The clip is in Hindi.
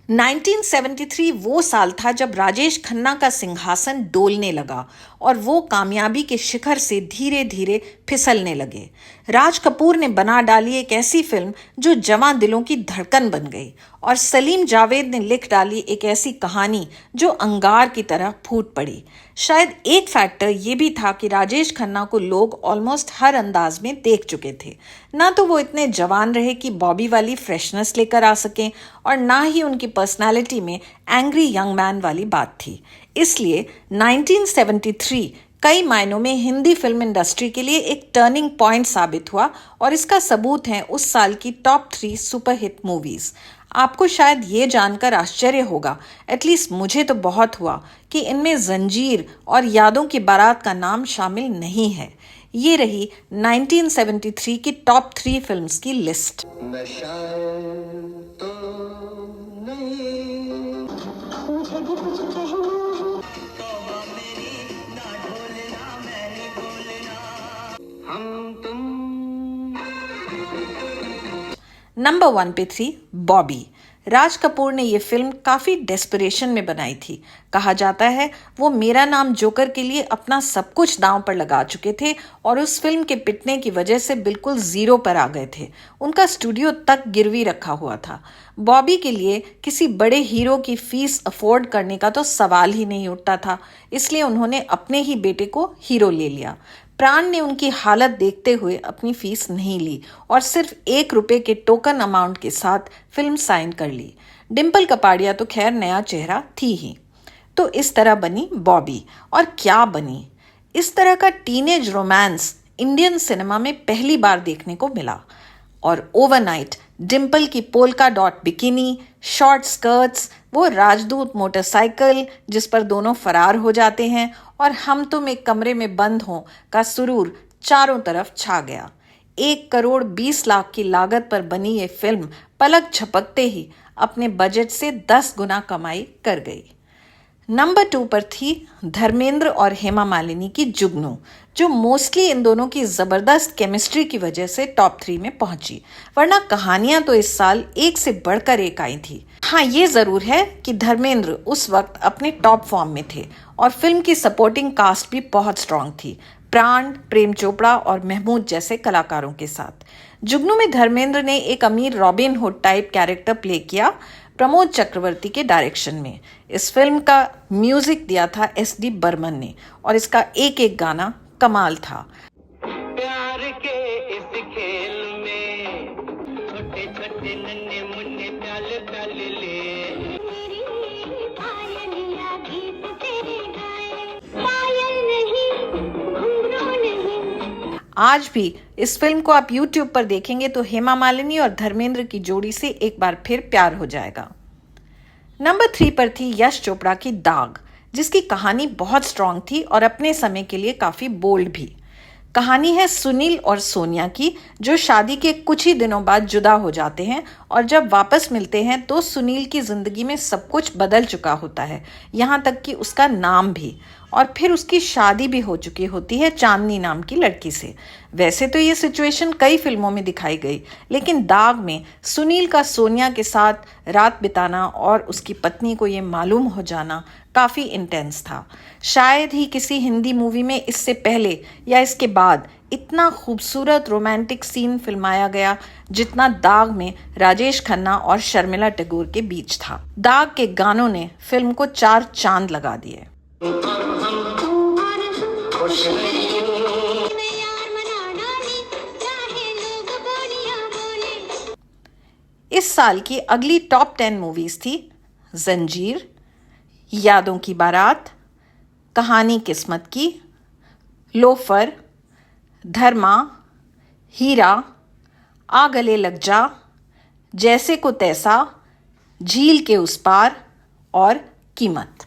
1973 वो साल था जब राजेश खन्ना का सिंहासन डोलने लगा और वो कामयाबी के शिखर से धीरे धीरे फिसलने लगे। राज कपूर ने बना डाली एक ऐसी फिल्म जो जवां दिलों की धड़कन बन गई और सलीम जावेद ने लिख डाली एक ऐसी कहानी जो अंगार की तरह फूट पड़ी। शायद एक फैक्टर ये भी था कि राजेश खन्ना को लोग ऑलमोस्ट हर अंदाज में देख चुके थे। ना तो वो इतने जवान रहे कि बॉबी वाली फ्रेशनेस लेकर आ सकें और ना ही उनकी पर्सनालिटी में एंग्री यंग मैन वाली बात थी। इसलिए 1973 कई मायनों में हिंदी फिल्म इंडस्ट्री के लिए एक टर्निंग पॉइंट साबित हुआ और इसका सबूत है उस साल की टॉप 3 सुपरहिट मूवीज। आपको शायद ये जानकर आश्चर्य होगा, एटलीस्ट मुझे तो बहुत हुआ, कि इनमें जंजीर और यादों की बारात का नाम शामिल नहीं है। ये रही 1973 की टॉप 3 फिल्म्स की लिस्ट। नंबर 1 पे थी बॉबी। राज कपूर ने ये फिल्म काफी डेस्परेशन में बनाई थी। कहा जाता है वो मेरा नाम जोकर के लिए अपना सब कुछ दांव पर लगा चुके थे और उस फिल्म के पिटने की वजह से बिल्कुल जीरो पर आ गए थे। उनका स्टूडियो तक गिरवी रखा हुआ था। बॉबी के लिए किसी बड़े हीरो की फीस अफोर्ड करने का तो सवाल ही नहीं उठता था, इसलिए उन्होंने अपने ही बेटे को हीरो ले लिया। प्राण ने उनकी हालत देखते हुए अपनी फीस नहीं ली और सिर्फ ₹1 के टोकन अमाउंट के साथ फिल्म साइन कर ली। डिम्पल कपाड़िया तो खैर नया चेहरा थी ही। तो इस तरह बनी बॉबी। और क्या बनी! इस तरह का टीनेज रोमांस इंडियन सिनेमा में पहली बार देखने को मिला। और ओवरनाइट डिम्पल की polka dot bikini, short skirts, वो राजदूत मोटरसाइकिल जिस पर दोनों फरार हो जाते हैं और हम तुम एक कमरे में बंद हों का सुरूर चारों तरफ छा गया। 1,20,00,000 की लागत पर बनी ये फिल्म पलक झपकते ही अपने बजट से 10 गुना कमाई कर गई। नंबर 2 पर थी धर्मेंद्र और हेमा मालिनी की जुगनू, जो मोस्टली इन दोनों की जबरदस्त केमिस्ट्री की वजह से टॉप 3 में पहुंची, वरना कहानियां तो इस साल एक से बढ़कर एक आई थी। हाँ, ये जरूर है कि धर्मेंद्र उस वक्त अपने टॉप फॉर्म में थे और फिल्म की सपोर्टिंग कास्ट भी बहुत स्ट्रांग थी, प्राण, प्रेम चोपड़ा और महमूद जैसे कलाकारों के साथ। जुगनू में धर्मेंद्र ने एक अमीर robin hood type character play किया, प्रमोद चक्रवर्ती के डायरेक्शन में। इस फिल्म का म्यूजिक दिया था SD बर्मन ने और इसका एक एक गाना कमाल था। प्यार के इस खेल में छोटे छोटे नन्हे मुन्ने प्याले प्याले ले, मेरी पायलिया गीत तेरे गाए, पायल नहीं घुंघरू नहीं। आज भी इस फिल्म को आप YouTube पर देखेंगे तो हेमा मालिनी और धर्मेंद्र की जोड़ी से एक बार फिर प्यार हो जाएगा। नंबर 3 पर थी यश चोपड़ा की दाग, जिसकी कहानी बहुत स्ट्रांग थी और अपने समय के लिए काफी बोल्ड भी। कहानी है सुनील और सोनिया की, जो शादी के कुछ ही दिनों बाद जुदा हो जाते हैं और जब वापस मिलते हैं तो सुनील की जिंदगी में सब कुछ बदल चुका होता है, यहाँ तक कि उसका नाम भी। और फिर उसकी शादी भी हो चुकी होती है चांदनी नाम की लड़की से। वैसे तो ये सिचुएशन कई फिल्मों में दिखाई गई, लेकिन दाग में सुनील का सोनिया के साथ रात बिताना और उसकी पत्नी को ये मालूम हो जाना काफ़ी इंटेंस था। शायद ही किसी हिंदी मूवी में इससे पहले या इसके बाद इतना खूबसूरत रोमांटिक सीन फिल्माया गया जितना दाग में राजेश खन्ना और शर्मिला टैगोर के बीच था। दाग के गानों ने फिल्म को 4 चांद लगा दिए। इस साल की अगली टॉप 10 मूवीज थी जंजीर, यादों की बारात, कहानी किस्मत की, लोफर, धर्मा, हीरा, आ गले लग जा, जैसे को तैसा, झील के उस पार और कीमत।